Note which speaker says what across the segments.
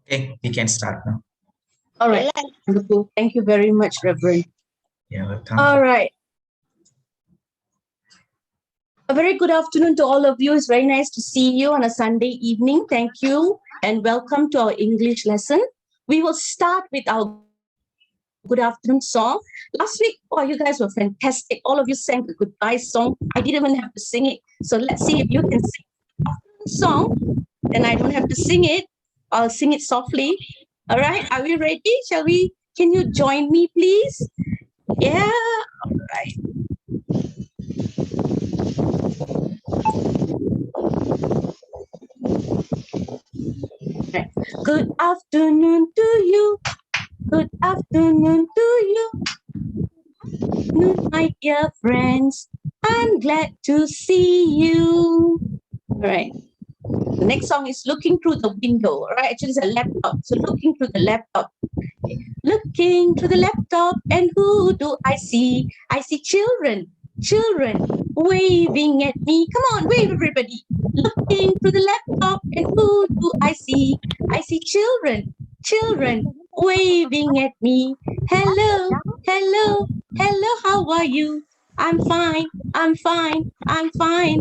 Speaker 1: Okay, we can start now.
Speaker 2: All right. Wonderful. Thank you very much, Reverend.
Speaker 1: Yeah, welcome.
Speaker 2: All right. A very good afternoon to all of you. It's very nice to see you on a Sunday evening. Thank you and welcome to our English lesson. We will start with our good afternoon song. Last week, oh, you guys were fantastic. All of you sang the goodbye song. I didn't even have to sing it. So let's see if you can sing the song. Then I don't have to sing it. I'll sing it softly. All right. Are we ready? Shall we? Can you join me, please? Yeah. All right. Right. Good afternoon to you. Good afternoon to you. My dear friends, I'm glad to see you. All right. The next song is Looking Through the Window. All right. Actually, it's a laptop. So looking through the laptop. Okay. Looking through the laptop, and who do I see? I see children waving at me. Come on, wave everybody. Looking through the laptop, and who do I see? I see children waving at me. Hello, hello, hello, how are you? I'm fine,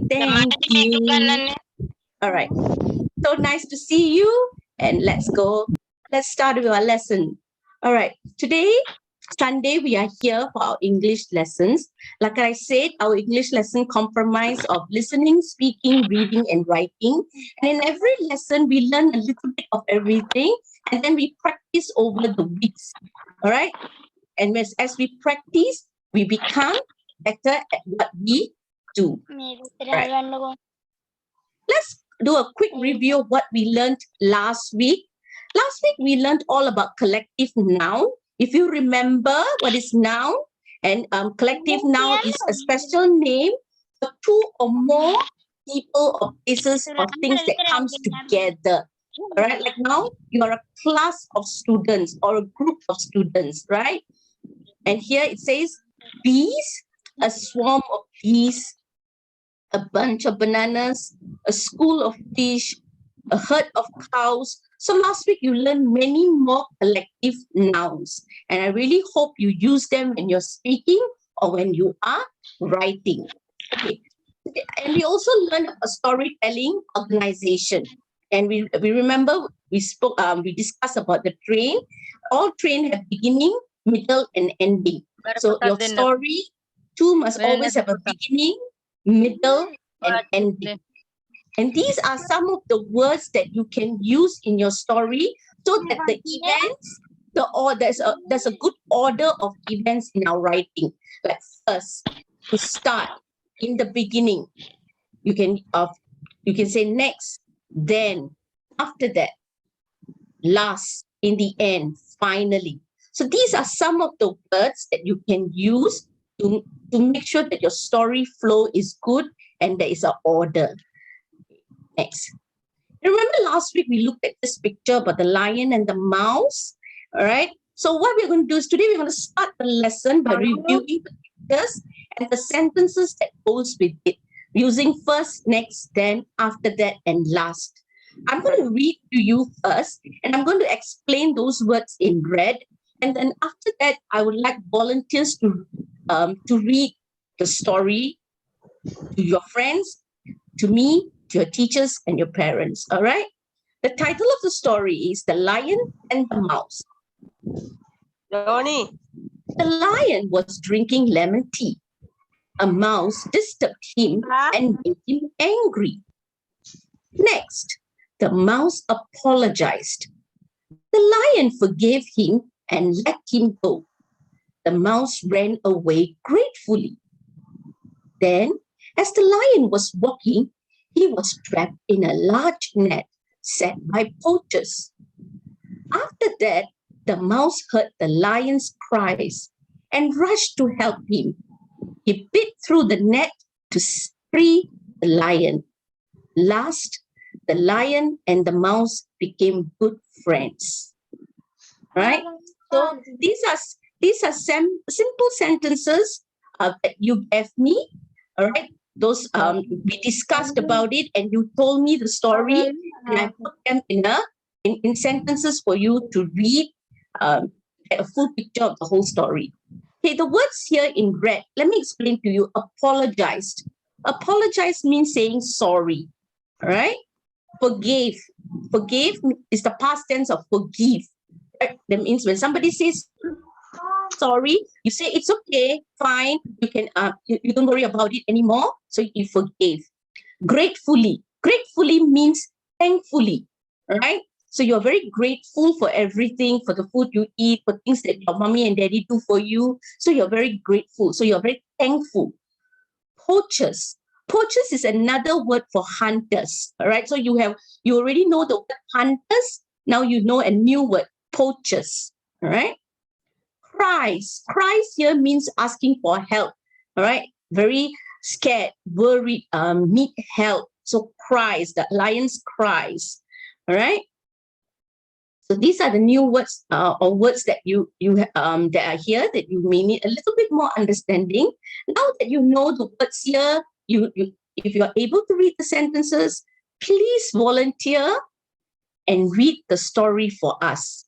Speaker 2: thank you. All right, so nice to see you, and let's go. Let's start with our lesson. All right, today, Sunday, we are here for our English lessons. Like I said, our English lesson comprises of listening, speaking, reading, and writing. And in every lesson, we learn a little bit of everything, and then we practice over the weeks. All right? And as we practice, we become better at what we do. Right. Let's do a quick review of what we learned last week. Last week, we learned all about collective noun. If you remember what is noun, and collective noun is a special name for two or more people or places or things that comes together. All right, like now you are a class of students or a group of students, right? And here it says bees, a swarm of bees, a bunch of bananas, a school of fish, a herd of cows. So last week you learned many more collective nouns, and I really hope you use them when you're speaking or when you are writing. Okay. And we also learned a storytelling organization. And we remember we discussed about the train. All train have beginning, middle, and ending. So your story too must always have a beginning, middle, and ending. And these are some of the words that you can use in your story so that the events, there's a good order of events in our writing. Like first, to start, in the beginning, you can say next, then, after that, last, in the end, finally. So these are some of the words that you can use to make sure that your story flow is good and there is an order. Next. Remember last week we looked at this picture about the lion and the mouse. All right. So what we're going to do is today we're going to start the lesson by reviewing the pictures and the sentences that goes with it, using first, next, then, after that, and last. I'm going to read to you first, and I'm going to explain those words in red. And then after that, I would like volunteers to read the story to your friends, to me, to your teachers, and your parents. All right? The title of the story is The Lion and the Mouse.
Speaker 3: Johnny.
Speaker 2: The lion was drinking lemon tea. A mouse disturbed him and made him angry. Next, the mouse apologized. The lion forgave him and let him go. The mouse ran away gratefully. Then, as the lion was walking, he was trapped in a large net set by poachers. After that, the mouse heard the lion's cries and rushed to help him. He bit through the net to free the lion. Last, the lion and the mouse became good friends. Right? So these are simple sentences that you gave me. All right? Those we discussed about it, and you told me the story, and I put them in a in sentences for you to read, get a full picture of the whole story. Okay, the words here in red, let me explain to you. Apologized. Apologize means saying sorry. All right? Forgave. Forgave is the past tense of forgive. Right? That means when somebody says sorry, you say it's okay, fine, you can you don't worry about it anymore. So you forgave. Gratefully. Gratefully means thankfully. Right? So you're very grateful for everything, for the food you eat, for things that your mommy and daddy do for you. So you're very grateful. So you're very thankful. Poachers. Poachers is another word for hunters. All right. So you already know the word hunters. Now you know a new word, poachers. All right. Cries. Cries here means asking for help. All right. Very scared, worried, need help. So cries. The lion's cries. All right. So these are the new words or words that you that are here that you may need a little bit more understanding. Now that you know the words here, if you are able to read the sentences, please volunteer and read the story for us.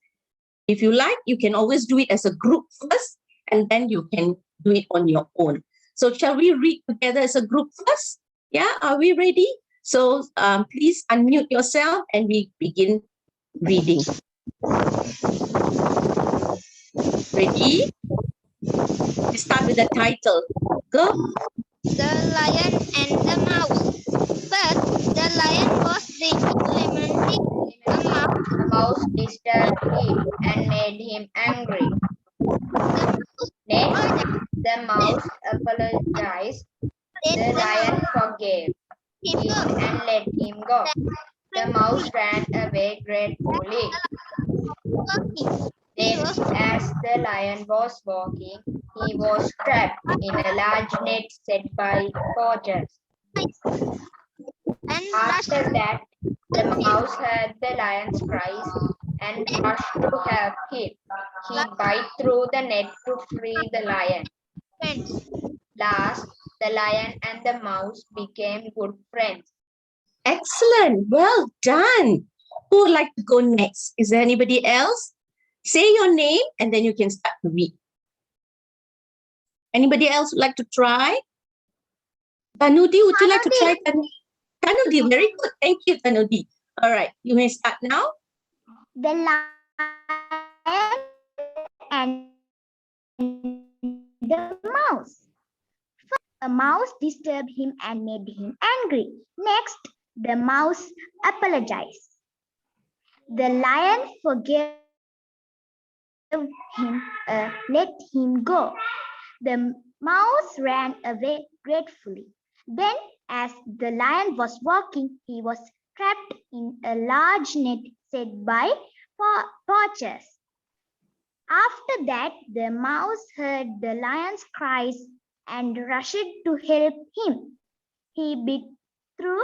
Speaker 2: If you like, you can always do it as a group first, and then you can do it on your own. So shall we read together as a group first? Yeah, are we ready? So please unmute yourself and we begin reading. Ready? We start with the title. Go.
Speaker 3: The Lion and the Mouse. First, the lion was drinking lemon tea. The mouse disturbed him and made him angry. Next, the mouse apologized. The lion forgave him and let him go. The mouse ran away gratefully. Then, as the lion was walking, he was trapped in a large net set by poachers. After that, the mouse heard the lion's cries and rushed to help him. He bit through the net to free the lion. Last, the lion and the mouse became good friends.
Speaker 2: Excellent. Well done. Who would like to go next? Is there anybody else? Say your name and then you can start to read. Anybody else would like to try? Tanudi, would you like to try? Tanudi, very good. Thank you, Tanudi. All right, you may start now.
Speaker 3: The lion and the mouse. First, a mouse disturbed him and made him angry. Next, the mouse apologized. The lion forgave him, let him go. The mouse ran away gratefully. Then, as the lion was walking, he was trapped in a large net set by poachers. After that, the mouse heard the lion's cries and rushed to help him. He bit through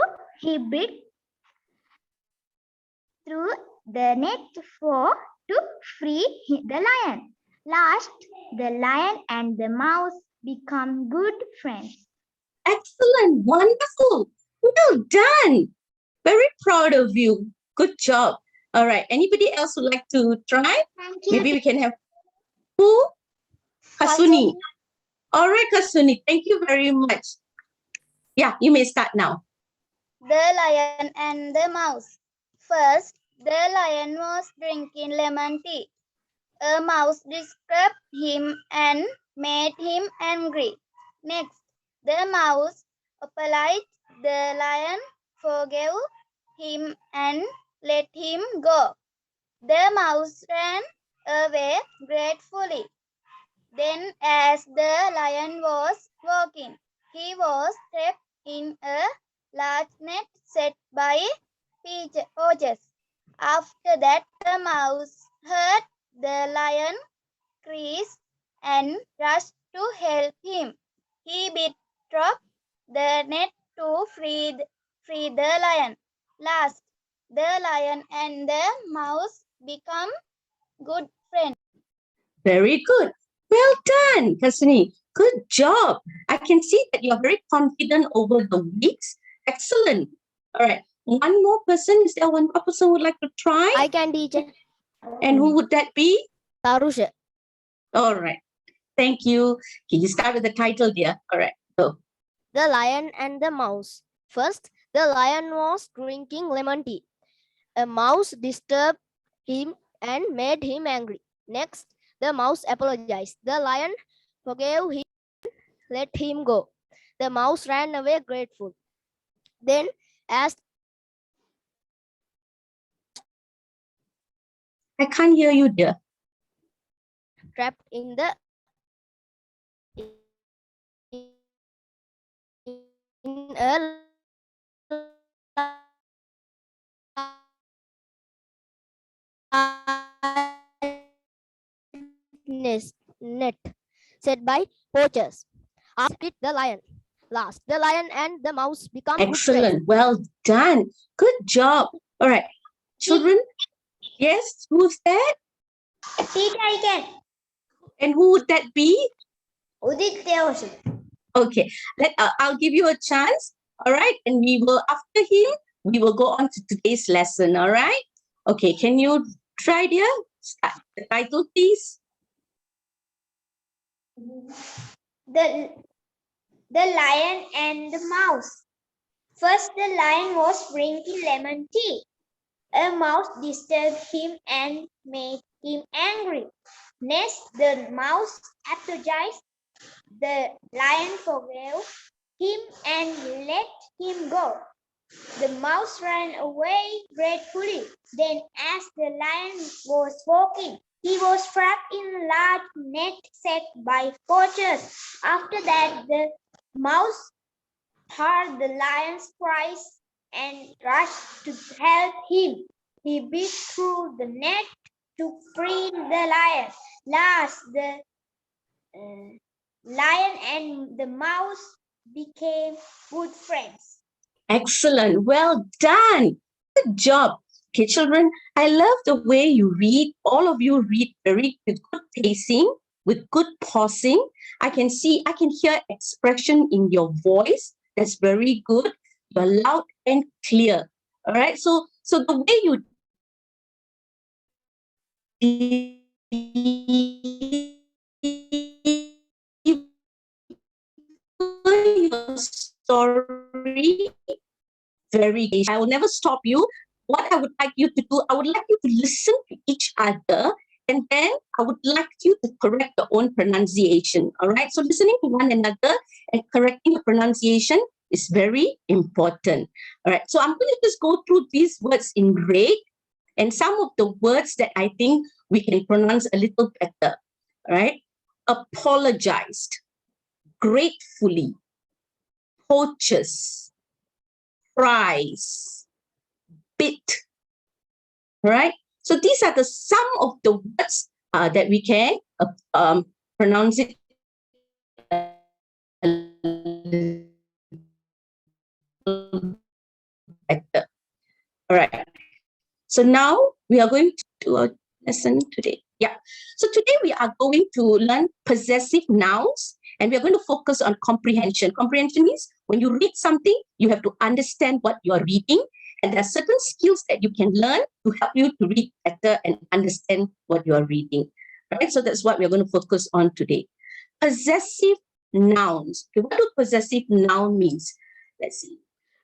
Speaker 3: the net to free the lion. Last, the lion and the mouse become good friends.
Speaker 2: Excellent. Wonderful. Well done. Very proud of you. Good job. All right. Anybody else would like to try?
Speaker 3: Thank you.
Speaker 2: Maybe we can have who? Kasuni. All right, Kasuni. Thank you very much. Yeah, you may start now.
Speaker 3: The lion and the mouse. First, the lion was drinking lemon tea. A mouse disturbed him and made him angry. Next, the mouse apologized. The lion forgave him and let him go. The mouse ran away gratefully. Then, as the lion was walking, he was trapped in a large net set by poachers. After that, the mouse heard the lion cries and rushed to help him. He bit through the net to free the lion. Last, the lion and the mouse become good friends.
Speaker 2: Very good. Well done, Kasuni. Good job. I can see that you're very confident over the weeks. Excellent. All right. One more person. Is there one more person who would like to try?
Speaker 4: I can, teacher.
Speaker 2: And who would that be?
Speaker 4: Tarusha.
Speaker 2: All right. Thank you. Can you start with the title, dear? All right. Go.
Speaker 4: The Lion and the Mouse. First, the lion was drinking lemon tea. A mouse disturbed him and made him angry. Next, the mouse apologized. The lion forgave him, let him go. The mouse ran away grateful. Then, as
Speaker 2: I can't hear you, dear.
Speaker 4: trapped in the in a net set by poachers. After the lion. Last, the lion and the mouse become good friends.
Speaker 2: Excellent. Well done. Good job. All right. Children? Yes, who's that?
Speaker 3: Teacher, I can.
Speaker 2: And who would that be?
Speaker 3: Uditya also.
Speaker 2: Okay. I'll give you a chance. All right. And we will, after him, we will go on to today's lesson. All right. Okay. Can you try, dear? Start the title, please.
Speaker 3: The Lion and the Mouse. First, the lion was drinking lemon tea. A mouse disturbed him and made him angry. Next, the mouse apologized. The lion forgave him and let him go. The mouse ran away gratefully. Then, as the lion was walking, he was trapped in a large net set by poachers. After that, the mouse heard the lion's cries and rushed to help him. He bit through the net to free the lion. Last, the lion and the mouse became good friends.
Speaker 2: Excellent. Well done. Good job. Okay, children, I love the way you read. All of you read very with good pacing, with good pausing. I can hear expression in your voice. That's very good. You're loud and clear. All right. So the way you your story very. I will never stop you. What I would like you to do, I would like you to listen to each other, and then I would like you to correct your own pronunciation. All right. So listening to one another and correcting your pronunciation is very important. All right. So I'm going to just go through these words in red and some of the words that I think we can pronounce a little better. All right. Apologized, gratefully, poachers, prize, bit. Right? So these are some of the words that we can pronounce it better. All right. So now we are going to do a lesson today. Yeah. So today we are going to learn possessive nouns, and we are going to focus on comprehension. Comprehension means when you read something, you have to understand what you are reading. And there are certain skills that you can learn to help you to read better and understand what you are reading. All right, so that's what we're going to focus on today. Possessive nouns. Okay, what do possessive noun means? Let's see.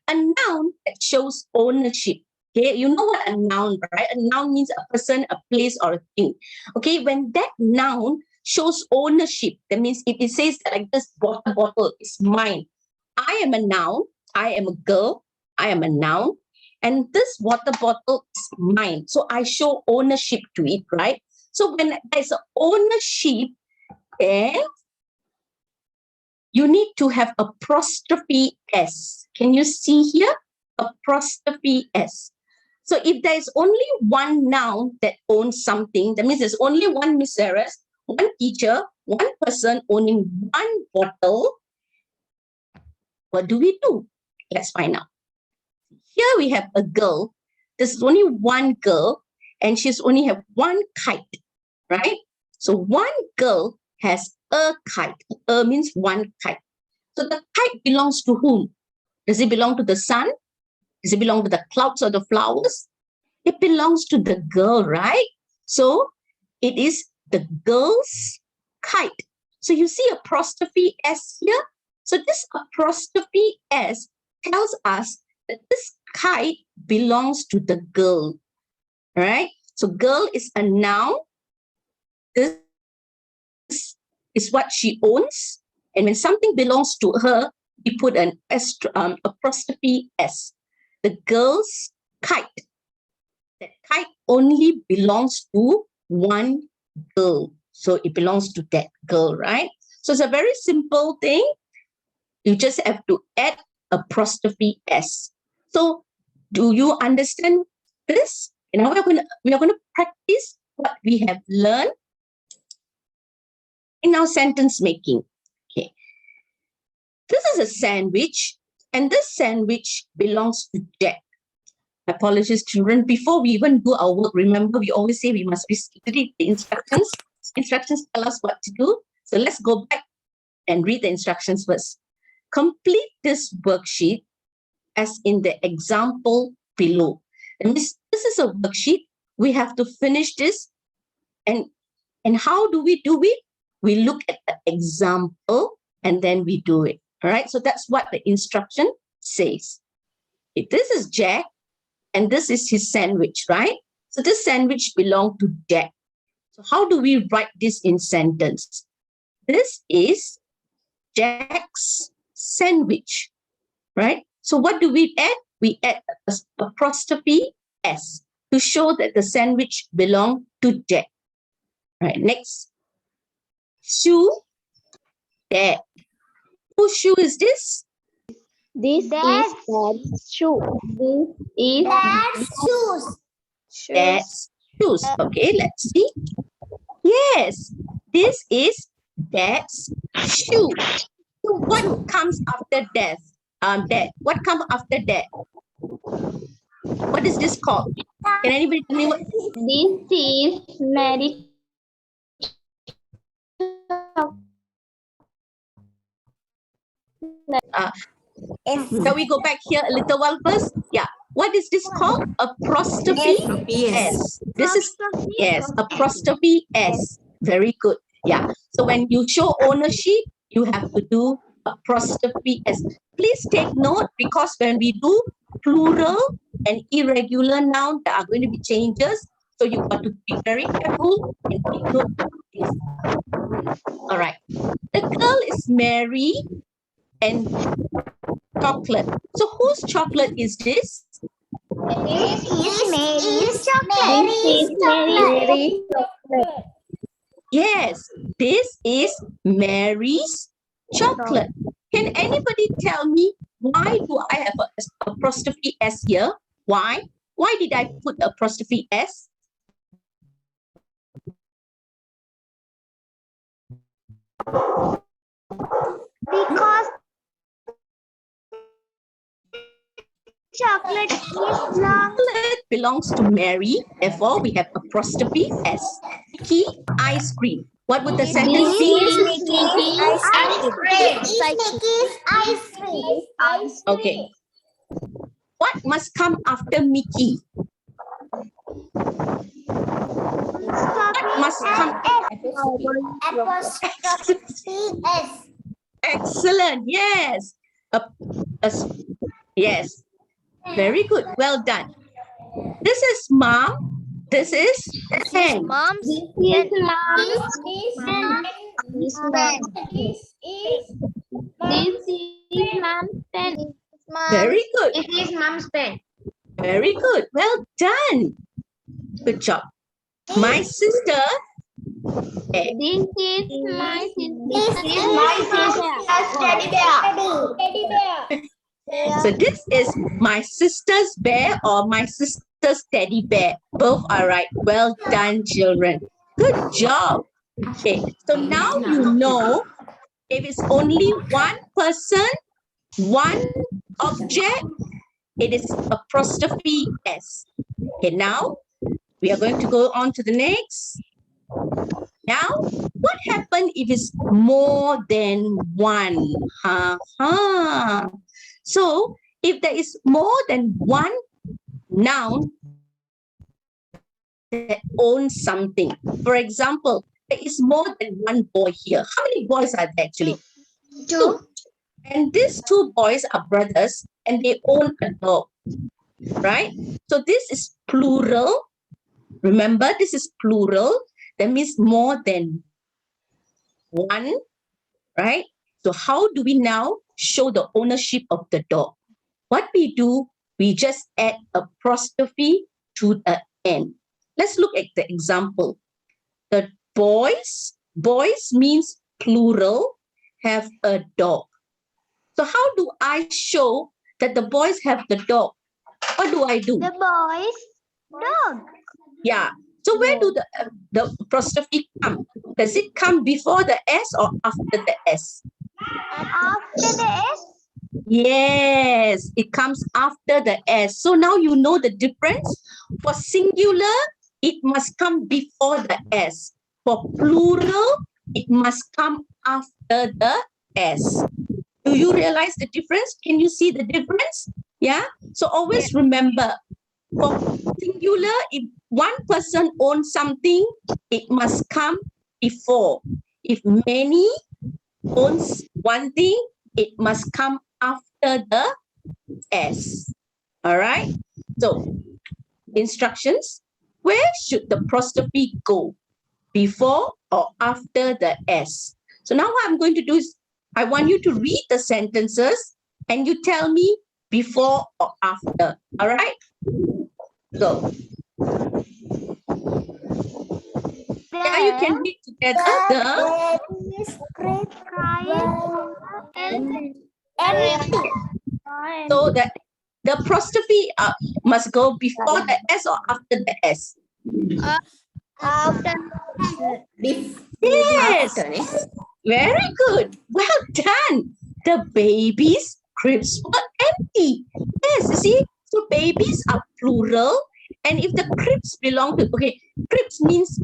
Speaker 2: A noun that shows ownership. Okay, you know what a noun, right? A noun means a person, a place, or a thing. Okay, when that noun shows ownership, that means if it says that like this water bottle is mine. I am a noun. I am a girl. I am a noun. And this water bottle is mine. So I show ownership to it, right? So when there's an ownership, then you need to have apostrophe S. Can you see here? Apostrophe S. So if there is only one noun that owns something, that means there's only one Miss Sarah, one teacher, one person owning one bottle. What do we do? Let's find out. Here we have a girl. There's only one girl, and she's only have one kite, right? So one girl has a kite. A means one kite. So the kite belongs to whom? Does it belong to the sun? Does it belong to the clouds or the flowers? It belongs to the girl, right? So it is the girl's kite. So you see apostrophe S here. So this apostrophe S tells us that this kite belongs to the girl, right? So girl is a noun. This is what she owns. And when something belongs to her, we put an apostrophe S. The girl's kite. That kite only belongs to one girl. So it belongs to that girl, right? So it's a very simple thing. You just have to add apostrophe S. So do you understand this? And now we are going to practice what we have learned in our sentence making. Okay. This is a sandwich, and this sandwich belongs to Jack. Apologies, children. Before we even do our work, remember, we always say we must read the instructions. Instructions tell us what to do. So let's go back and read the instructions first. Complete this worksheet as in the example below. And this is a worksheet. We have to finish this. And how do we do it? We look at the example and then we do it. All right. So that's what the instruction says. If this is Jack and this is his sandwich, right? So this sandwich belongs to Jack. So how do we write this in sentence? This is Jack's sandwich, right? So what do we add? We add apostrophe S to show that the sandwich belongs to Jack. Right. Next. Shoe, Dad. Whose shoe is this?
Speaker 3: This is Dad's shoe. This is Dad's shoes.
Speaker 2: Dad's shoes. Okay, let's see. Yes, this is Dad's shoe. So what comes after Dad? Dad. What comes after Dad? What is this called? Can anybody tell me what?
Speaker 3: This is Mary.
Speaker 2: Can we go back here a little while first? Yeah. What is this called? Apostrophe S. This is, yes, apostrophe S. Very good. Yeah. So when you show ownership, you have to do apostrophe S. Please take note, because when we do plural and irregular noun, there are going to be changes. So you got to be very careful and take note of this. All right. The girl is Mary and chocolate. So whose chocolate is this?
Speaker 3: This is Mary's chocolate. This is Mary's chocolate.
Speaker 2: Yes, this is Mary's chocolate. Can anybody tell me why do I have an apostrophe S here? Why? Why did I put apostrophe S?
Speaker 3: Because chocolate is long.
Speaker 2: Chocolate belongs to Mary. Therefore, we have apostrophe S. Mickey ice cream. What would the sentence be?
Speaker 3: Mickey's ice cream. Mickey's ice cream.
Speaker 2: Okay. What must come after Mickey? What must come?
Speaker 3: Apostrophe S.
Speaker 2: Excellent. Yes. Yes. Very good. Well done. This is mom. This is pen.
Speaker 4: Mom's
Speaker 3: This is mom's pen. This is mom's pen.
Speaker 2: Very good.
Speaker 3: This is mom's pen.
Speaker 2: Very good. Well done. Good job. My sister.
Speaker 3: This is my sister's teddy bear. Teddy bear.
Speaker 2: So this is my sister's bear or my sister's teddy bear. Both are right. Well done, children. Good job. Okay. So now you know if it's only one person, one object, it is apostrophe S. Okay. Now we are going to go on to the next. Now, what happens if it's more than one? So, if there is more than one noun that owns something. For example, there is more than one boy here. How many boys are there actually? Two. And these two boys are brothers and they own a dog, right? So this is plural. Remember, this is plural. That means more than one, right? So how do we now show the ownership of the dog? What we do, we just add apostrophe to the end. Let's look at the example. The boys means plural, have a dog. So how do I show that the boys have the dog? What do I do?
Speaker 3: The boys' dog.
Speaker 2: Yeah. So where do the apostrophe come? Does it come before the S or after the S?
Speaker 3: After the S.
Speaker 2: Yes, it comes after the S. So now you know the difference. For singular, it must come before the S. For plural, it must come after the S. Do you realize the difference? Can you see the difference? Yeah. So always remember, for singular, if one person owns something, it must come before. If many owns one thing, it must come after the S. All right. So instructions. Where should the apostrophe go? Before or after the S? So now what I'm going to do is I want you to read the sentences and you tell me before or after. All right. Go. Yeah, you can read together so the apostrophe must go before the S or after the S.
Speaker 3: After.
Speaker 2: Yes. Very good. Well done. The baby's cribs were empty. Yes, you see? So babies are plural. And if the cribs belong to, okay, cribs means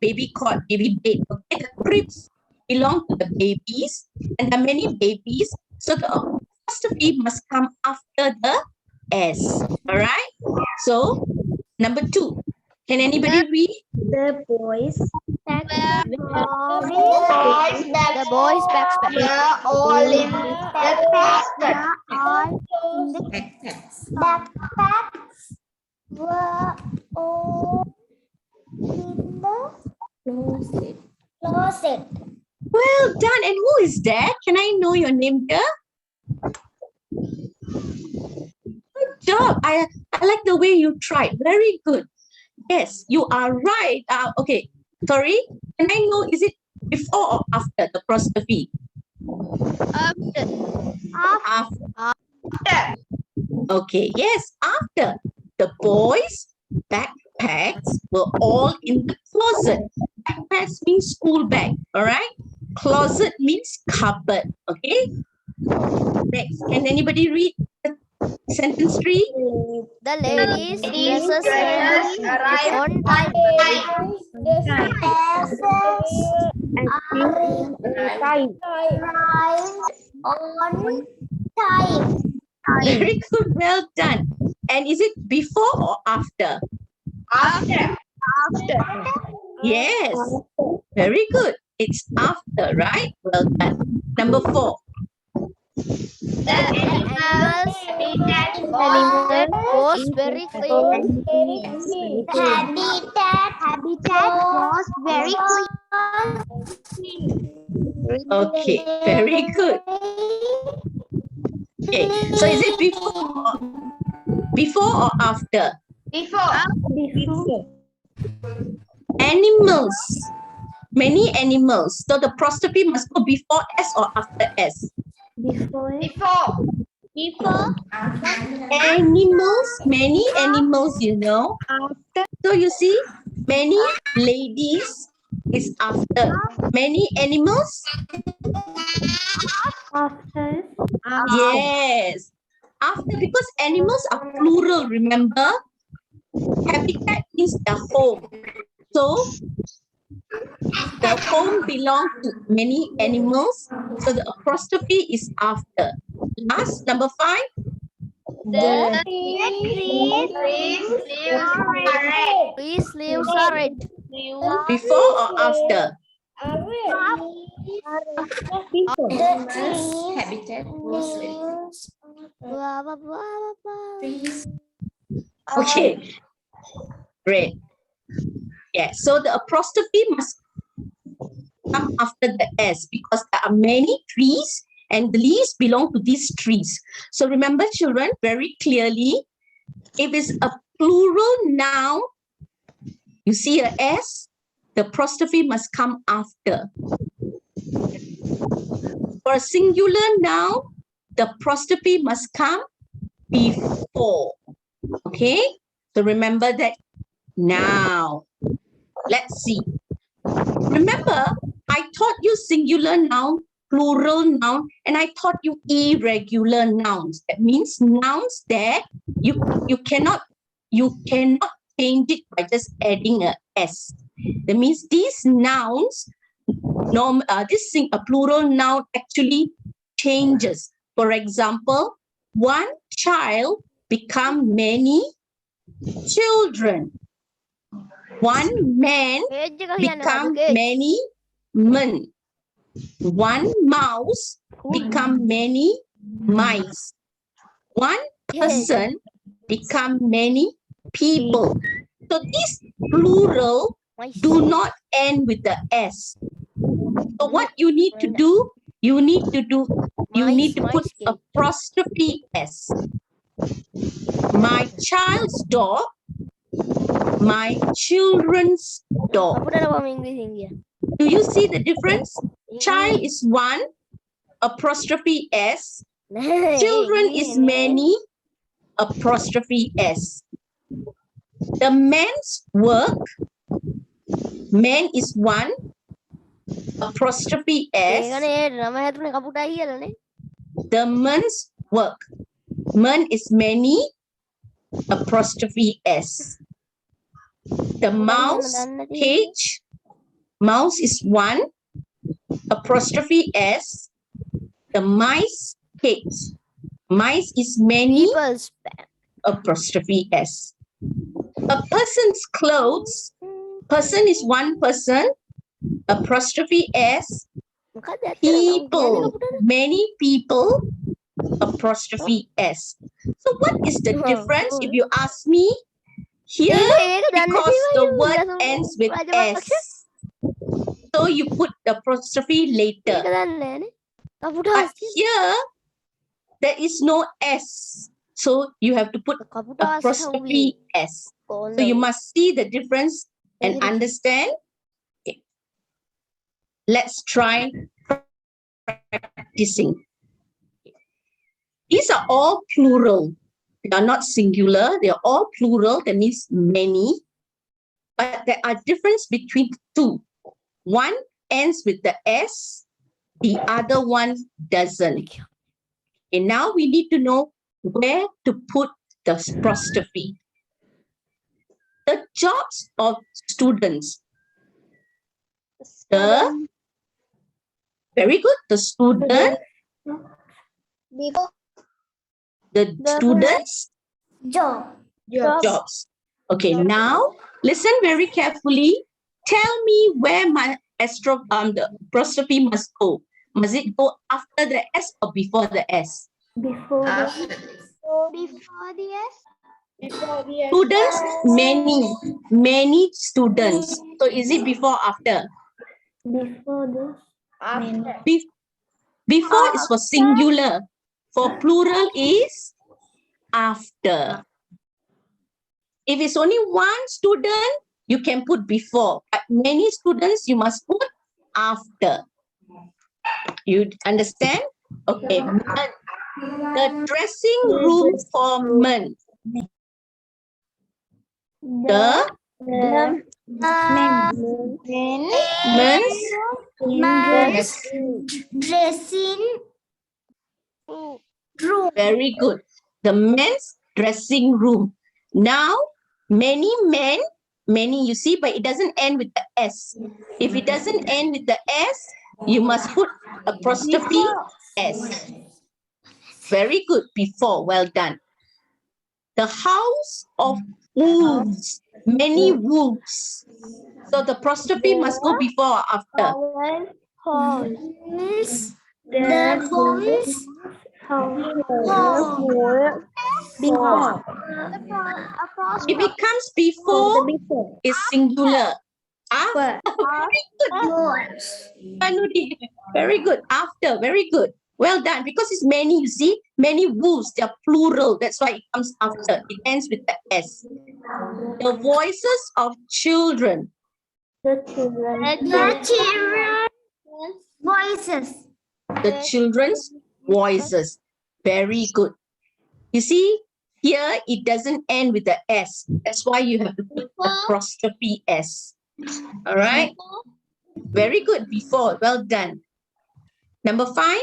Speaker 2: baby cot, baby bed. Okay, the cribs belong to the babies. And there are many babies. So the apostrophe must come after the S. All right? So, number 2. Can anybody read?
Speaker 3: The boys.
Speaker 4: The boys backpack.
Speaker 3: All in the backpacks were all in the closet.
Speaker 2: Well done. And who is that? Can I know your name there? Good job. I like the way you tried. Very good. Yes, you are right. Okay. Sorry. Can I know, is it before or after the apostrophe? After. Okay. Yes, after. The boys' backpacks were all in the closet. Backpacks means school bag. All right. Closet means cupboard. Okay. Next, can anybody read sentence 3?
Speaker 4: The ladies' dresses arrived on time.
Speaker 2: Very good. Well done. And is it before or after?
Speaker 3: After.
Speaker 2: Yes. Very good. It's after, right? Well done. Number 4.
Speaker 4: The animals was very clean.
Speaker 3: Habitat was very clean.
Speaker 2: Okay. Very good. Okay. So is it before or after?
Speaker 3: Before.
Speaker 2: Animals. Many animals. So the apostrophe must go before S or after S?
Speaker 3: Before.
Speaker 2: Animals. Many animals, you know. So you see, many ladies is after. Many animals?
Speaker 3: After.
Speaker 2: Yes. After, because animals are plural, remember? Habitat is the home. So the home belongs to many animals. So the apostrophe is after. Last, number 5.
Speaker 3: The
Speaker 4: Trees leaves are red.
Speaker 2: Before or after?
Speaker 1: Habitat was red.
Speaker 4: Blah, blah, blah, blah.
Speaker 1: Trees.
Speaker 2: Okay. Great. Yeah, so the apostrophe must come after the S because there are many trees and the leaves belong to these trees. So remember, children, very clearly, if it's a plural noun, you see a S, the apostrophe must come after. For a singular noun, the apostrophe must come before. Okay? So remember that now. Let's see. Remember, I taught you singular noun, plural noun, and I taught you irregular nouns. That means nouns that you cannot change it by just adding a S. That means these nouns, a plural noun actually changes. For example, one child become many children. One man become many men. One mouse become many mice. One person become many people. So these plural do not end with the S. So what you need to do, you need to put apostrophe S. My child's dog, my children's dog. Do you see the difference? Child is one, apostrophe S. Children is many, apostrophe S. The man's work, man is one, apostrophe S. The man's work, man is many, apostrophe S. The mouse cage, mouse is one, apostrophe S. The mice cage, mice is many, apostrophe S. A person's clothes, person is one person, apostrophe S. People, many people, apostrophe S. So what is the difference if you ask me? Here, because the word ends with S, so you put the apostrophe later. But here, there is no S, so you have to put apostrophe S. So you must see the difference and understand. Okay. Let's try practicing. These are all plural. They are not singular. They are all plural. That means many. But there are differences between two. One ends with the S. The other one doesn't. And now we need to know where to put the apostrophe. The jobs of students. Very good. The student. The students' jobs. Okay, now listen very carefully. Tell me where my the apostrophe must go. Must it go after the S or before the S?
Speaker 3: Before the S.
Speaker 2: Students, many students. So is it before or after? Before is for singular. For plural is after. If it's only one student, you can put before. But many students, you must put after. You understand? Okay. The dressing room for men. The men's
Speaker 3: dressing room.
Speaker 2: Very good. The men's dressing room. Now, many men, many you see, but it doesn't end with the S. If it doesn't end with the S, you must put apostrophe S. Very good. Before. Well done. The house of wolves. Many wolves. So the apostrophe must go before or after.
Speaker 3: The bones.
Speaker 2: If it comes before, it's singular. After. Very good. Very good. After. Very good. Well done. Because it's many, you see, many wolves, they're plural. That's why it comes after. It ends with the S. The voices of children.
Speaker 3: The children voices.
Speaker 2: The children's voices. Very good. You see, here it doesn't end with the S. That's why you have to put apostrophe S. All right. Very good. Before. Well done. Number 5.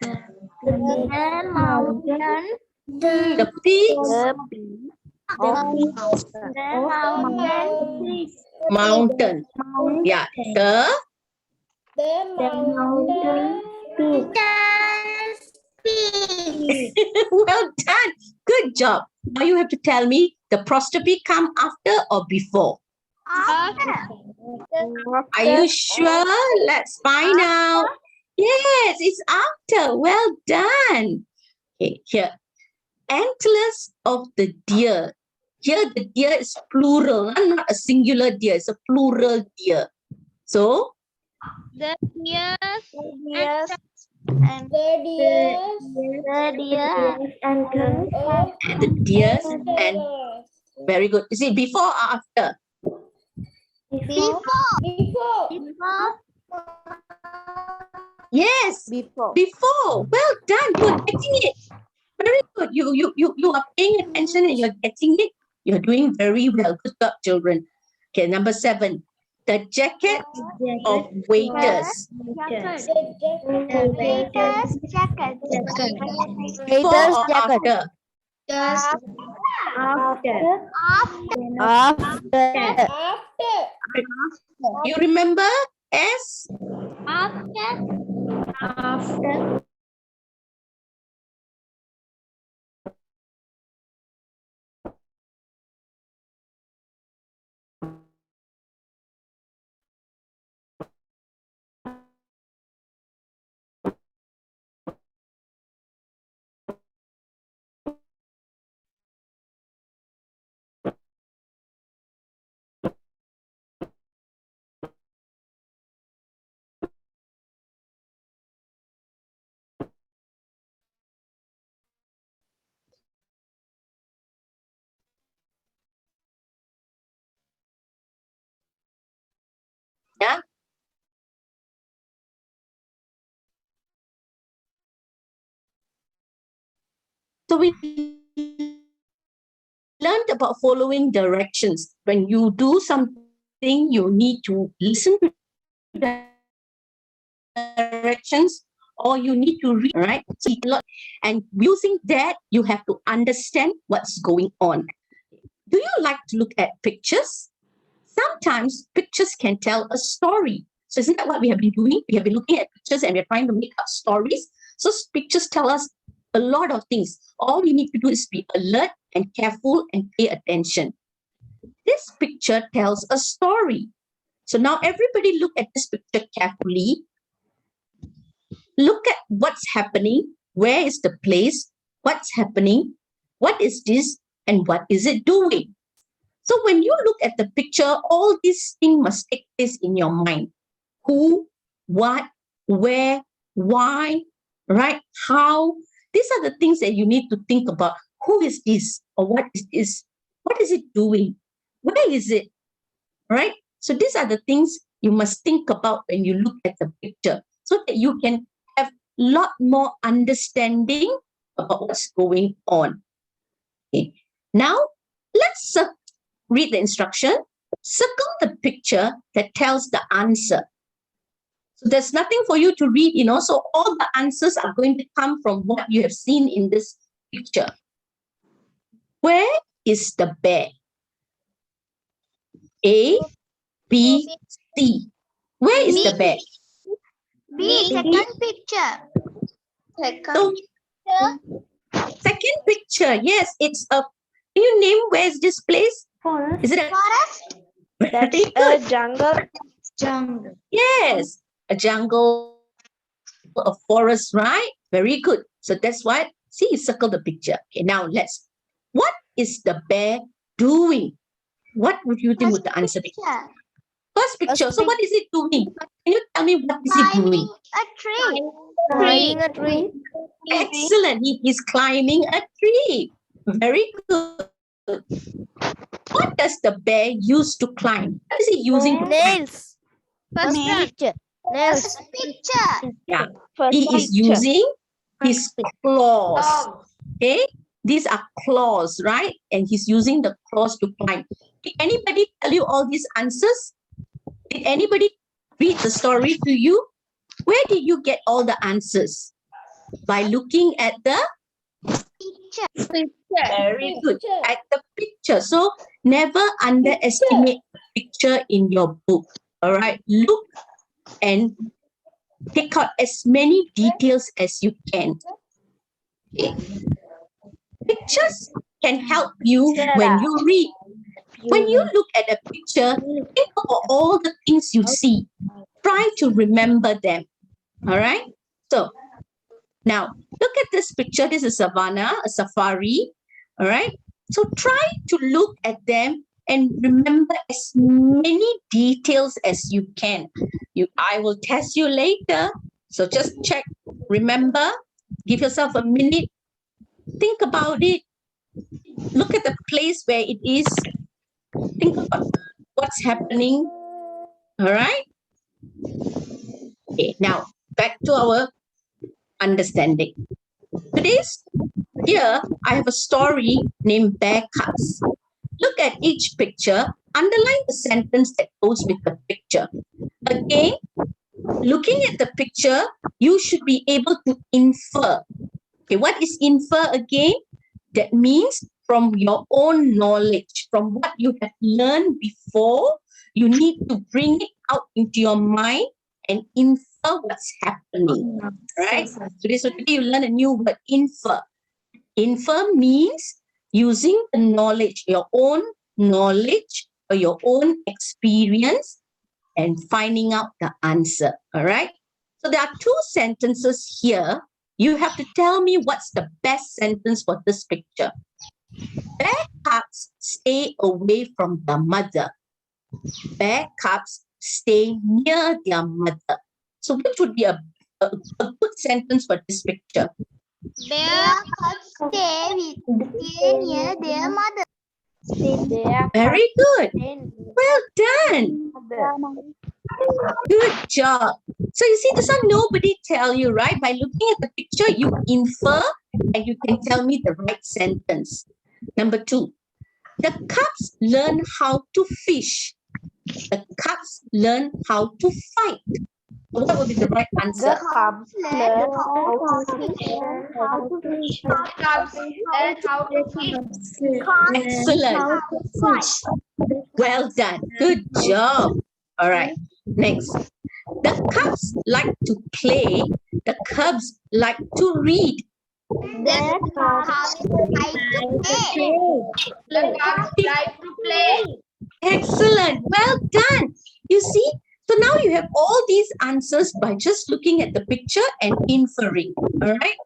Speaker 3: The mountain.
Speaker 2: The pigs. Mountain. Yeah. The
Speaker 3: mountain.
Speaker 2: well done. Good job. Now you have to tell me the apostrophe come after or before. Are you sure? Let's find out. Yes, it's after. Well done. Okay, here. Antlers of the deer. Here the deer is plural, not a singular deer. It's a plural deer. So,
Speaker 3: The deers and
Speaker 2: the deers and very good. Is it before or after?
Speaker 3: before.
Speaker 2: Yes,
Speaker 4: Before.
Speaker 2: before. Well done. You're getting it. Very good. You are paying attention and you're getting it. You're doing very well. Good job, children. Okay, number 7. The jacket of waiters. Before or after?
Speaker 4: After.
Speaker 2: You remember S? Yeah. So we learned about following directions. When you do something, you need to listen to directions or you need to read, right? So and using that, you have to understand what's going on. Do you like to look at pictures? Sometimes pictures can tell a story. So isn't that what we have been doing? We have been looking at pictures and we're trying to make up stories. So pictures tell us a lot of things. All we need to do is be alert and careful and pay attention. This picture tells a story. So now everybody look at this picture carefully. Look at what's happening. Where is the place? What's happening? What is this? And what is it doing? So when you look at the picture, all these things must take place in your mind. Who, what, where, why, right? How? These are the things that you need to think about. Who is this? Or what is this? What is it doing? Where is it? Right? So these are the things you must think about when you look at the picture so that you can have a lot more understanding about what's going on. Okay. Now, let's read the instruction. Circle the picture that tells the answer. So there's nothing for you to read, so all the answers are going to come from what you have seen in this picture. Where is the bear? A, B, C. Where is the bear?
Speaker 3: B, second picture.
Speaker 2: So, second picture, yes, it's a. Can you name where's this place?
Speaker 1: Forest.
Speaker 2: Is it a
Speaker 3: Forest.
Speaker 2: very good?
Speaker 4: jungle.
Speaker 1: Jungle.
Speaker 2: Yes, a jungle, a forest, right? Very good. So that's why. See, you circle the picture. Okay, now let's. What is the bear doing? What would you think would the answer be? First picture. So what is it doing? Can you tell me what is it doing?
Speaker 3: A tree.
Speaker 4: Climbing a tree.
Speaker 2: Excellent. He is climbing a tree. Very good. What does the bear use to climb? What is he using to climb?
Speaker 4: Nails. First picture. Nails.
Speaker 3: First picture.
Speaker 2: Yeah. He is using his claws. Okay. These are claws, right? And he's using the claws to climb. Did anybody tell you all these answers? Did anybody read the story to you? Where did you get all the answers? By looking at the
Speaker 3: Picture.
Speaker 2: very good at the picture. So never underestimate the picture in your book. All right. Look and take out as many details as you can. Okay. Pictures can help you when you read. When you look at a picture, think about all the things you see. Try to remember them. All right. So now look at this picture. This is savannah, a safari. All right. So try to look at them and remember as many details as you can. I will test you later. So just check, remember, give yourself a minute, think about it. Look at the place where it is. Think about what's happening. All right. Okay, now back to our understanding. Today's here, I have a story named Bear Cubs. Look at each picture, underline the sentence that goes with the picture. Again, looking at the picture, you should be able to infer. Okay, what is infer again? That means from your own knowledge, from what you have learned before, you need to bring it out into your mind and infer what's happening. Right? So today you learn a new word, infer. Infer means using the knowledge, your own knowledge or your own experience and finding out the answer. All right. So there are two sentences here. You have to tell me what's the best sentence for this picture. Bear cubs stay away from the mother. Bear cubs stay near their mother. So which would be a good sentence for this picture?
Speaker 3: Bear cubs stay near their mother.
Speaker 2: Very good. Well done. Good job. So you see, this one nobody tell you, right? By looking at the picture, you infer and you can tell me the right sentence. Number 2, the cubs learn how to fish. The cubs learn how to fight. So what would be the right answer?
Speaker 3: Cubs learn how to fish.
Speaker 2: Excellent. Well done. Good job. All right. Next. The cubs like to play. The cubs like to read.
Speaker 3: The cubs like to play.
Speaker 2: Excellent. Well done. You see? So now you have all these answers by just looking at the picture and inferring. All right.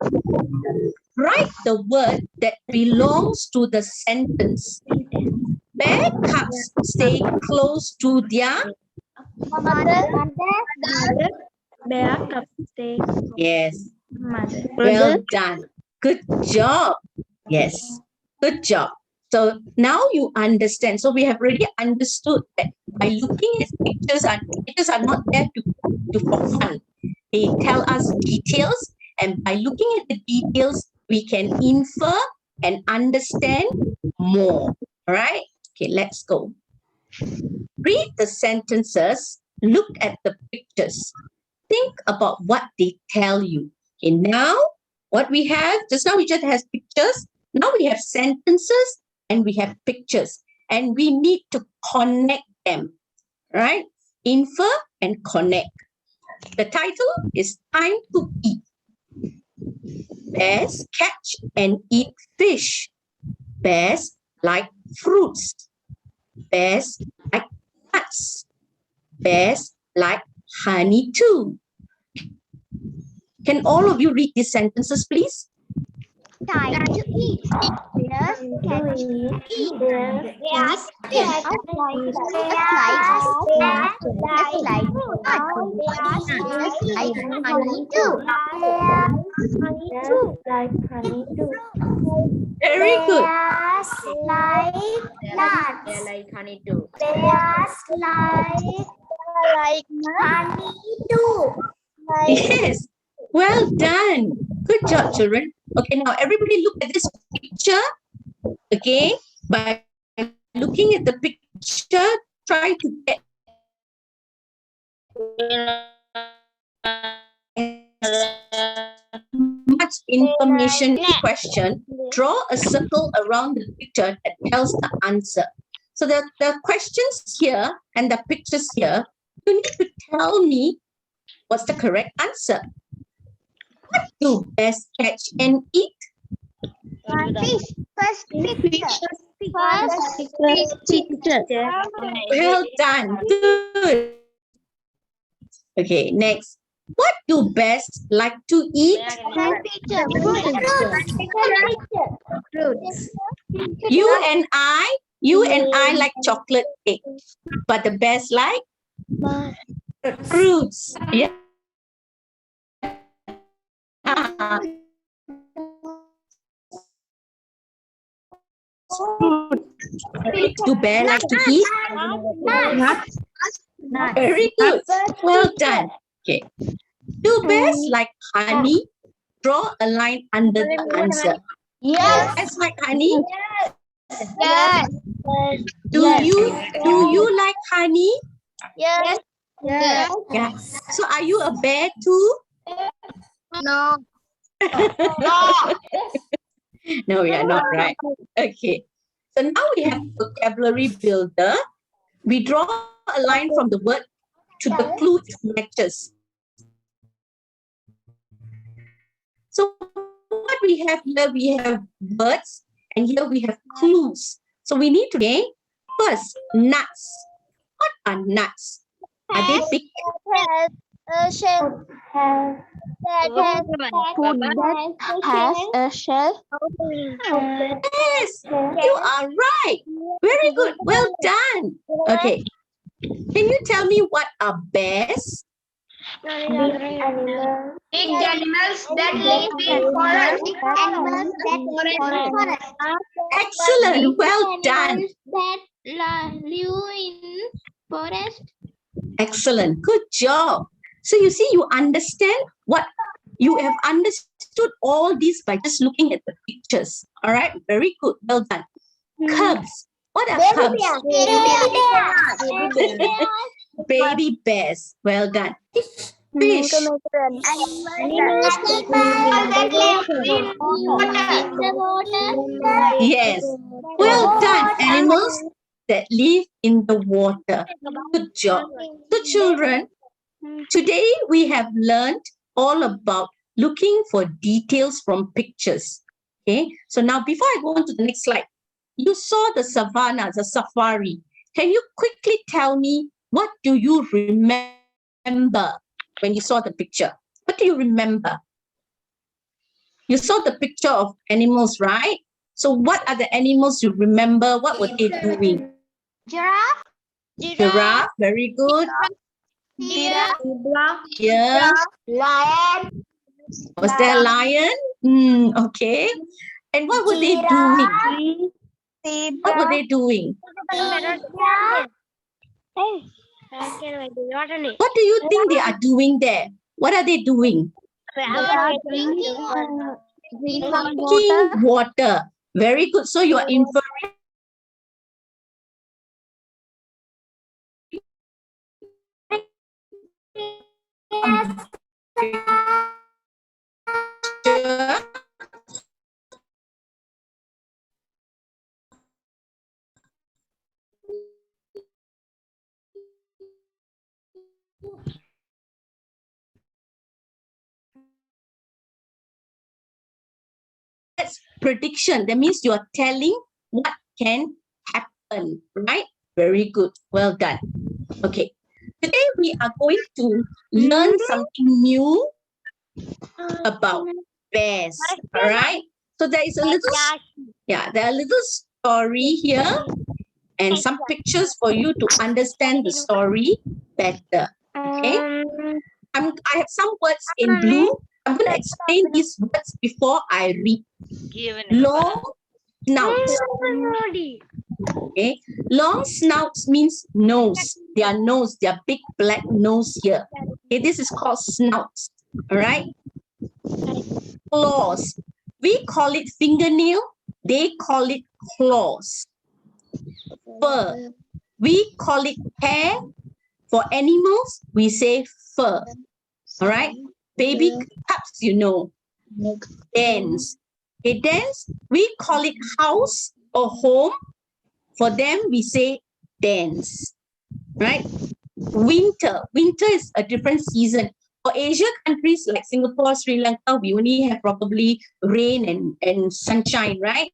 Speaker 2: Write the word that belongs to the sentence. Bear cubs stay close to their
Speaker 3: Mother.
Speaker 1: Bear cubs stay
Speaker 2: yes.
Speaker 1: mother.
Speaker 2: Well done. Good job. Yes. Good job. So now you understand. So we have already understood that by looking at pictures are not there to for fun. They tell us details, and by looking at the details, we can infer and understand more. All right? Okay, let's go. Read the sentences. Look at the pictures. Think about what they tell you. Okay, now what we have, just now we just have pictures. Now we have sentences and we have pictures. And we need to connect them. Right? Infer and connect. The title is Time to Eat. Bears catch and eat fish. Bears like fruits. Bears like nuts. Bears like honey too. Can all of you read these sentences, please?
Speaker 3: Time to eat. Bears catch and eat. Bears catch like honey too.
Speaker 2: Very good.
Speaker 3: Bears like nuts.
Speaker 4: They like honey too.
Speaker 3: Bears like honey too.
Speaker 2: Yes. Well done. Good job, children. Okay, now everybody look at this picture. Okay, by looking at the picture, try to get much information in the question. Draw a circle around the picture that tells the answer. So the questions here and the pictures here, you need to tell me what's the correct answer. What do bears catch and eat?
Speaker 3: Fish. First picture.
Speaker 2: Well done. Good. Okay, next. What do bears like to eat?
Speaker 3: Picture. Fruits.
Speaker 2: You and I like chocolate cake, but the bears like fruits. Yeah. Do bears like to eat? Very good. Well done. Okay. Do bears like honey? Draw a line under the answer.
Speaker 3: Yes.
Speaker 2: Bears like honey?
Speaker 3: Yes.
Speaker 2: Do you like honey?
Speaker 3: Yes.
Speaker 2: Yeah. So are you a bear too?
Speaker 3: No.
Speaker 2: No, we are not, right? Okay. So now we have vocabulary builder. We draw a line from the word to the clue it matches. So what we have here, we have words, and here we have clues. So we need to name first nuts. What are nuts? Are they big?
Speaker 3: Shell.
Speaker 4: Food that has a shell.
Speaker 2: Yes, you are right. Very good. Well done. Okay. Can you tell me what are bears?
Speaker 3: Big animals that live in forest. Animals that live in forest.
Speaker 2: Excellent. Well done.
Speaker 3: That live in forest.
Speaker 2: Excellent. Good job. So you see, you understand what you have understood all these by just looking at the pictures. All right. Very good. Well done. Cubs. What are cubs? Baby bears. Well done. Fish. Yes. Well done. Animals that live in the water. Good job. So children, today we have learned all about looking for details from pictures. Okay. So now before I go on to the next slide, you saw the savannah, the safari. Can you quickly tell me what do you remember when you saw the picture? What do you remember? You saw the picture of animals, right? So what are the animals you remember? What were they doing?
Speaker 3: Giraffe.
Speaker 2: Giraffe, very good.
Speaker 3: Giraffe.
Speaker 2: Yeah.
Speaker 3: Lion.
Speaker 2: Was there a lion? Okay. And what were they doing? What were they doing? What do you think they are doing there? What are they doing? Drinking water. Very good. So you are inferring prediction. That means you are telling what can happen, right? Very good. Well done. Okay. Today we are going to learn something new about bears. All right. So there is a little, there are little story here and some pictures for you to understand the story better. Okay. I have some words in blue. I'm going to explain these words before I read. Long snouts. Okay. Long snouts means nose. Their nose, their big black nose here. Okay. This is called snouts. All right. Claws. We call it fingernail. They call it claws. Fur. We call it hair. For animals, we say fur. All right. Baby cubs, you know. Dens. A dens, we call it house or home. For them, we say dens. Right. Winter. Winter is a different season. For Asia countries like Singapore, Sri Lanka, we only have probably rain and sunshine, right?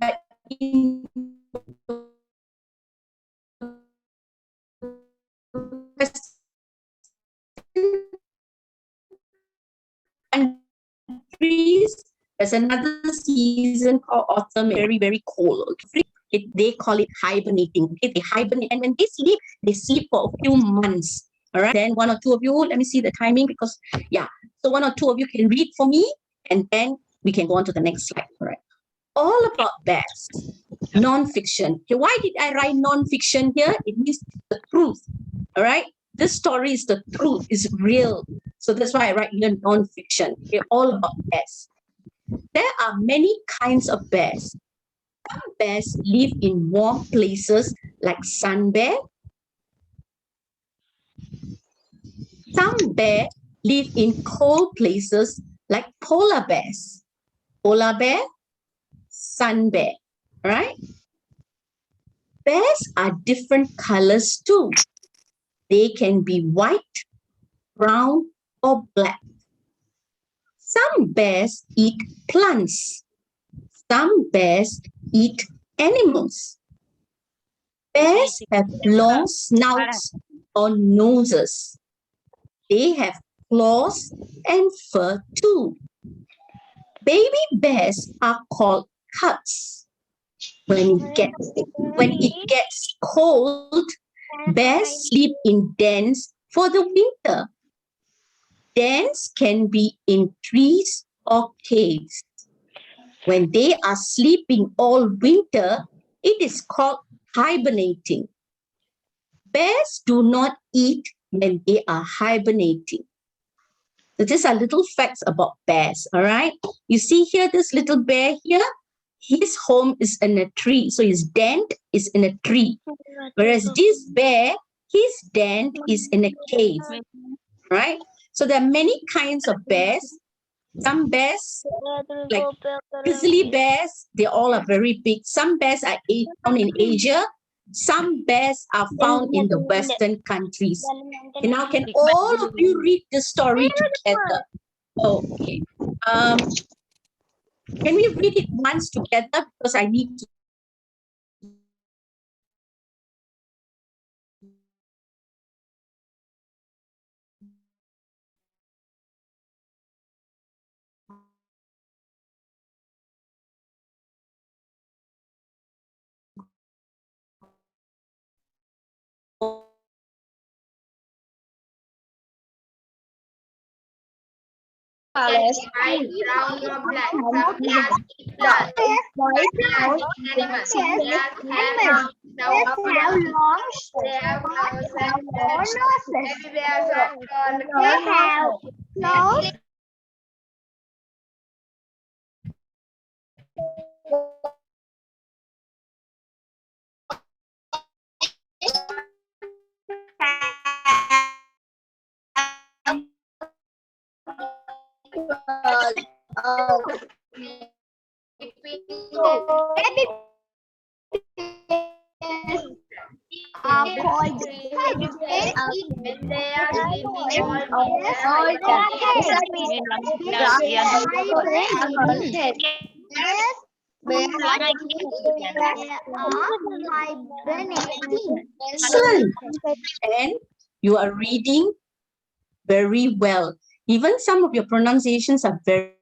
Speaker 2: But in countries, there's another season called autumn, very, very cold. They call it hibernating. Okay? They hibernate, and when they sleep for a few months. All right. Then one or two of you, let me see the timing because, so one or two of you can read for me, and then we can go on to the next slide. All right. All about bears. Non-fiction. Okay, why did I write non-fiction here? It means the truth. All right. This story is the truth, is real. So that's why I write here non-fiction. Okay, all about bears. There are many kinds of bears. Some bears live in warm places like sun bear. Some bears live in cold places like polar bears. Polar bear, sun bear, right? Bears are different colors too. They can be white, brown, or black. Some bears eat plants. Some bears eat animals. Bears have long snouts or noses. They have claws and fur too. Baby bears are called cubs. When it gets cold, bears sleep in dens for the winter. Dens can be in trees or caves. When they are sleeping all winter, it is called hibernating. Bears do not eat when they are hibernating. So these are little facts about bears, all right? You see here, this little bear here, his home is in a tree. So his den is in a tree. Whereas this bear, his den is in a cave, right? So there are many kinds of bears. Some bears, like grizzly bears, they all are very big. Some bears are found in Asia. Some bears are found in the Western countries. And now, can all of you read the story together? Okay. Can we read it once together? Because I need to.
Speaker 3: White, brown, or black. Some bears eat plants. White bears eat animals. Bears have long they have claws and noses. Baby bears are called they have claws. are called when they are
Speaker 2: Excellent. And you are reading very well. Even some of your pronunciations are very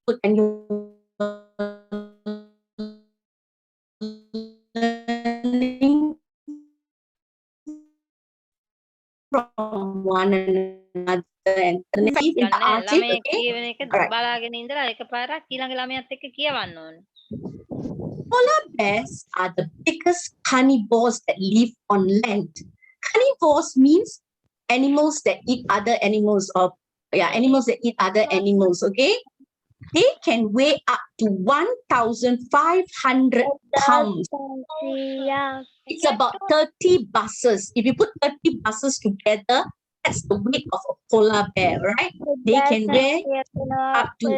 Speaker 2: good, and you're learning from one another. And the next is in the article,
Speaker 5: ළමයෙක්
Speaker 2: okay?
Speaker 5: කියවන එක
Speaker 2: Alright.
Speaker 5: බලාගෙන ඉඳලා එකපාරක් ඊළඟ ළමයාත් එක්ක කියවන්න ඕන.
Speaker 2: Polar bears are the biggest carnivores that live on land. Carnivores means animals that eat other animals, or animals that eat other animals, okay? They can weigh up to 1,500 pounds. It's about 30 buses. If you put 30 buses together, that's the weight of a polar bear, right? They can weigh up to,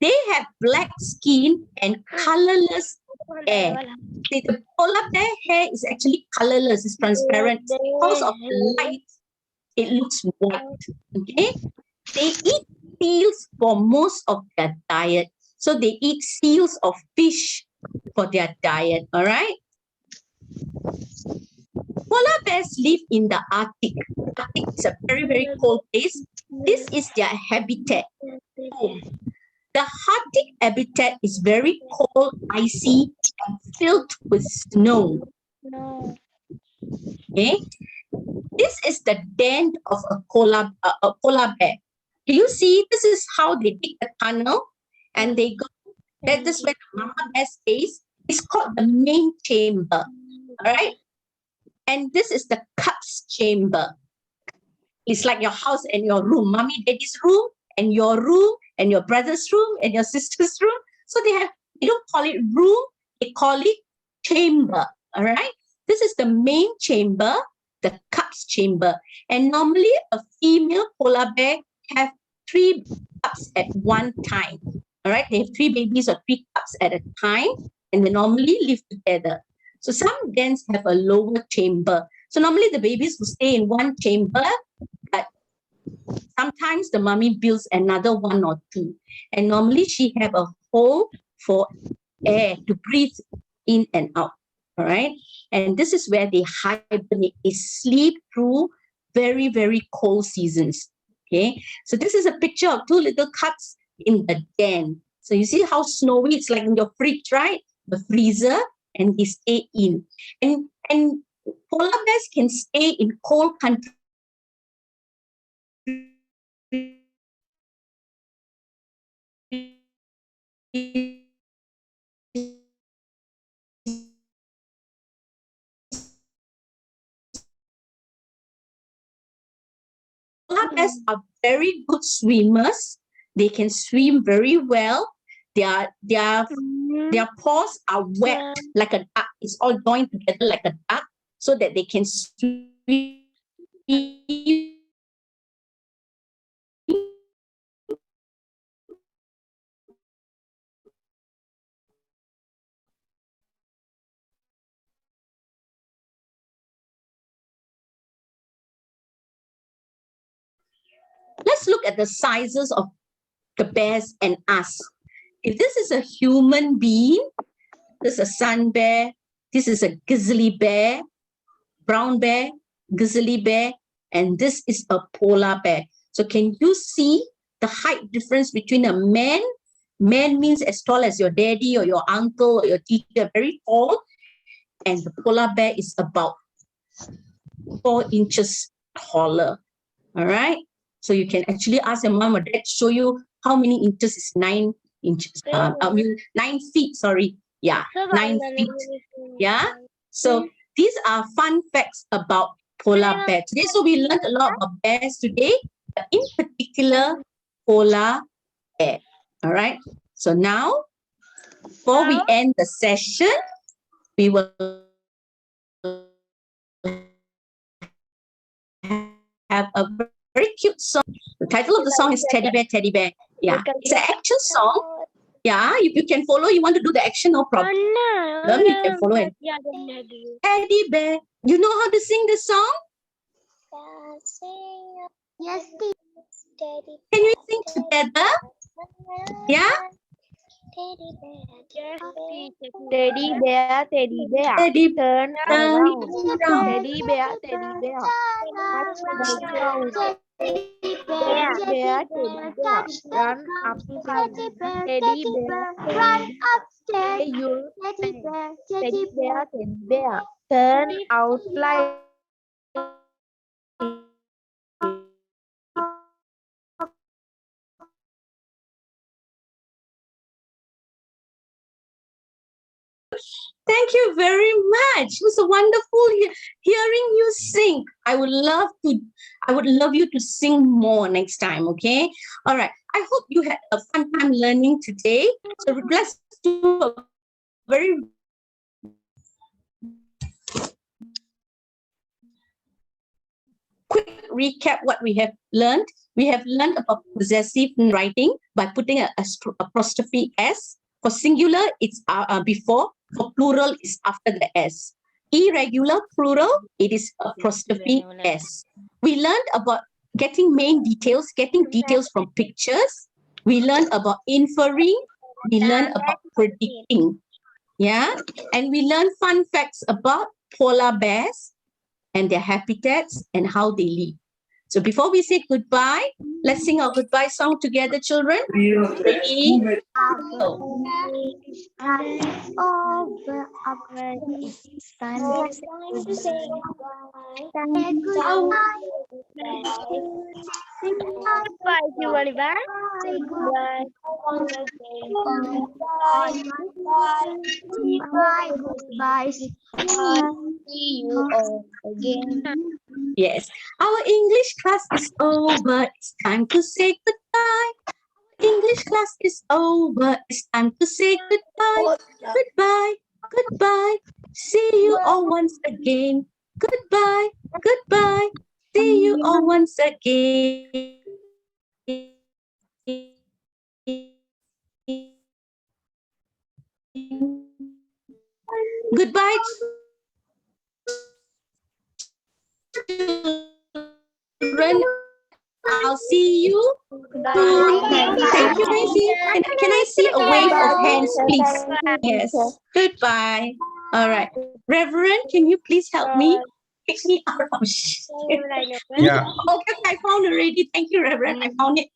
Speaker 2: they have black skin and colorless hair. See, the polar bear hair is actually colorless, it's transparent. Because of the light, it looks white, okay? They eat seals for most of their diet. So they eat seals or fish for their diet, all right? Polar bears live in the Arctic. Arctic is a very, very cold place. This is their habitat, home. The Arctic habitat is very cold, icy, and filled with snow. Okay? This is the den of a polar bear. Do you see? This is how they dig the tunnel, and they go. That is where the mama bear stays. It's called the main chamber. All right. And this is the cub's chamber. It's like your house and your room, mommy, daddy's room, and your room, and your brother's room, and your sister's room. So they don't call it room, they call it chamber. All right. This is the main chamber, the cub's chamber. And normally a female polar bear have 3 cubs at one time. All right. They have 3 babies or 3 cubs at a time, and they normally live together. So some dens have a lower chamber. So normally the babies will stay in one chamber, but sometimes the mommy builds another 1 or 2. And normally she have a hole for air to breathe in and out. All right. And this is where they hibernate. They sleep through very, very cold seasons. Okay. So this is a picture of 2 little cubs in the den. So you see how snowy it's like in your fridge, right? The freezer, and they stay in. And polar bears can stay in cold countries polar bears are very good swimmers. They can swim very well. Their paws are webbed like a duck. It's all joined together like a duck, so that they can swim. Let's look at the sizes of the bears and us. If this is a human being, this is a sun bear, this is a grizzly bear, brown bear, grizzly bear, and this is a polar bear. So can you see the height difference between a man? Man means as tall as your daddy or your uncle or your teacher, very tall. And the polar bear is about 4 inches taller. All right. So you can actually ask your mom or dad to show you how many inches is 9 inches. 9 feet, sorry. Yeah, 9 feet. Yeah. So these are fun facts about polar bear today. So we learned a lot about bears today, but in particular, polar bear. All right. So now, before we end the session, we will have a very cute song. The title of the song is Teddy Bear, Teddy Bear. Yeah, it's an action song. Yeah, if you can follow, you want to do the action, no problem. You can follow it. Teddy bear. You know how to sing the song?
Speaker 3: Yes,
Speaker 2: Can you sing together? Yeah?
Speaker 4: Teddy bear, teddy bear.
Speaker 2: Teddy
Speaker 4: Turn
Speaker 2: Turn
Speaker 4: around.
Speaker 2: around.
Speaker 4: Teddy bear, teddy bear. Touch the ground. Teddy bear, teddy bear. Run upstairs. Teddy bear,
Speaker 3: Run
Speaker 4: teddy
Speaker 3: upstairs.
Speaker 4: bear. You
Speaker 3: Teddy bear,
Speaker 4: teddy bear, teddy bear. Turn out like
Speaker 2: Thank you very much. It was a wonderful hearing you sing. I would love you to sing more next time, okay? All right. I hope you had a fun time learning today. So let's do a very quick recap what we have learned. We have learned about possessive writing by putting an apostrophe S. For singular, it's before. For plural, it's after the S. Irregular plural, it is apostrophe S. We learned about getting main details, getting details from pictures. We learned about inferring. We learned about predicting. Yeah. And we learned fun facts about polar bears and their habitats and how they live. So before we say goodbye, let's sing our goodbye song together, children. Ready? Go.
Speaker 3: Over, it's time to say goodbye.
Speaker 4: Bye, everybody. Bye. Bye.
Speaker 3: Goodbye. See you all again.
Speaker 2: Yes. Our English class is over. It's time to say goodbye. English class is over. It's time to say goodbye. Goodbye. Goodbye. See you all once again. Goodbye. Goodbye. See you all once again. Goodbye. Children. I'll see you. Thank you, Daisy. Can I see a wave of hands, please? Yes. Goodbye. All right. Reverend, can you please help me? Pick me out of shit.
Speaker 6: Yeah.
Speaker 2: Okay, I found already. Thank you, Reverend. I found it.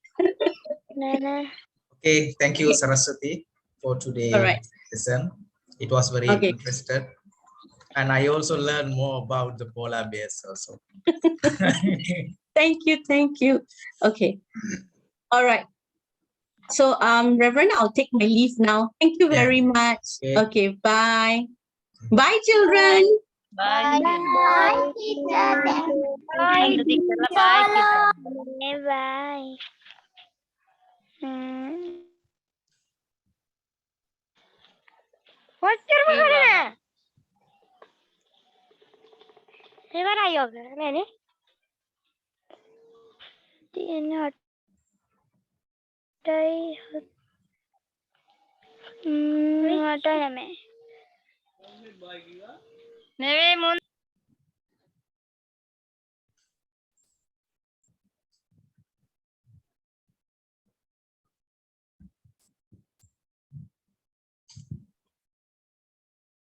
Speaker 6: Okay. Thank you, Sarasvathi, for today's
Speaker 2: All right.
Speaker 6: lesson. It was very
Speaker 2: Okay.
Speaker 6: interesting. And I also learned more about the polar bears also.
Speaker 2: Thank you. Thank you. Okay. All right. So, Reverend, I'll take my leave now. Thank you very much.
Speaker 6: Okay.
Speaker 2: Okay. Bye. Bye, children.
Speaker 5: Bye.
Speaker 3: Bye, teacher.
Speaker 5: Bye. Bye.
Speaker 3: Bye.
Speaker 4: What's your name? Hey, where are you? Nene?
Speaker 5: නෙවෙයි